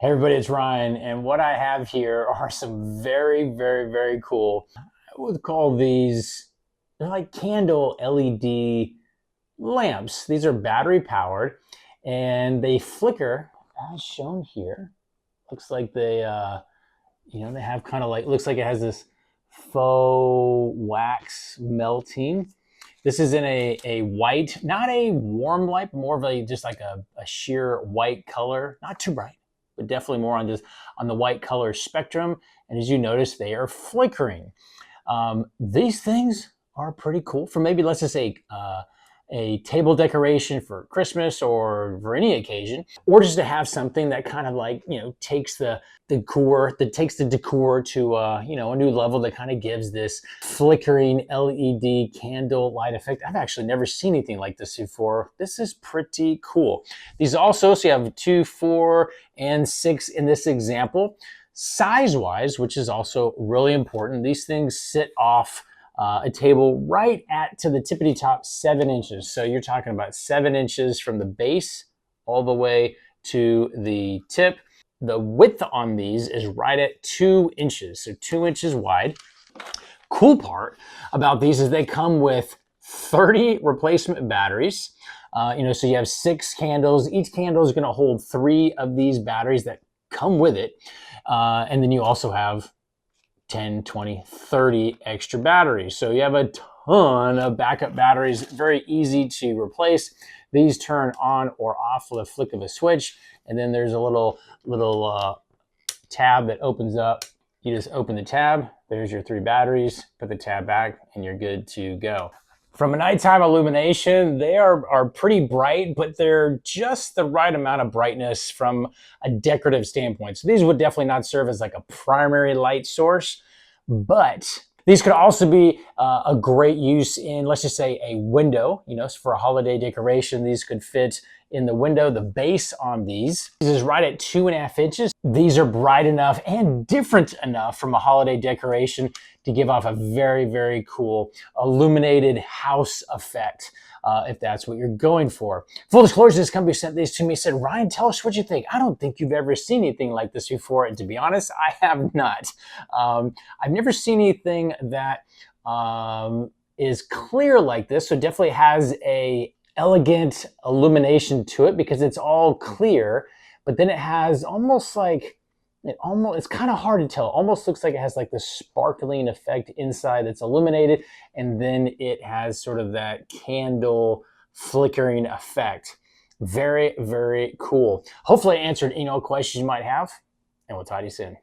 Hey everybody, it's Ryan, and what I have here are some very cool, I would call these, they're like candle LED lamps. These are battery powered and they flicker as shown here. Looks like they have kind of like, looks like it has this faux wax melting. This is in a white, not a warm light, more of a just like a sheer white color, not too bright, but definitely more on just on the white color spectrum. And as you notice, they are flickering. These things are pretty cool for maybe, let's just say, a table decoration for Christmas or for any occasion, or just to have something that kind of like, takes the decor to a new level that kind of gives this flickering LED candle light effect. I've actually never seen anything like this before. This is pretty cool. These also, so you have 2, 4, and 6 in this example. Size wise, which is also really important, these things sit off a table right at to the tippity top 7 inches. So you're talking about 7 inches from the base all the way to the tip. The width on these is right at 2 inches, so 2 inches wide. Cool part about these is they come with 30 replacement batteries. So you have 6 candles. Each candle is going to hold 3 of these batteries that come with it. And then you also have 10, 20, 30 extra batteries. So you have a ton of backup batteries, very easy to replace. These turn on or off with a flick of a switch. And then there's a little tab that opens up. You just open the tab, there's your 3 batteries, put the tab back, and you're good to go. From a nighttime illumination, they are pretty bright, but they're just the right amount of brightness from a decorative standpoint. So these would definitely not serve as like a primary light source, but these could also be a great use in, let's just say, a window. For a holiday decoration, these could fit in the window. The base on these is right at 2.5 inches. These are bright enough and different enough from a holiday decoration to give off a very cool illuminated house effect. If that's what you're going for. Full disclosure, this company sent these to me, said, Ryan, tell us what you think. I don't think you've ever seen anything like this before. And to be honest, I have not. I've never seen anything that is clear like this. So it definitely has a elegant illumination to it because it's all clear, but then it has almost like, it's kind of hard to tell. It almost looks like it has like this sparkling effect inside that's illuminated, and then it has sort of that candle flickering effect. Very cool. Hopefully I answered any questions you might have, and we'll talk to you soon.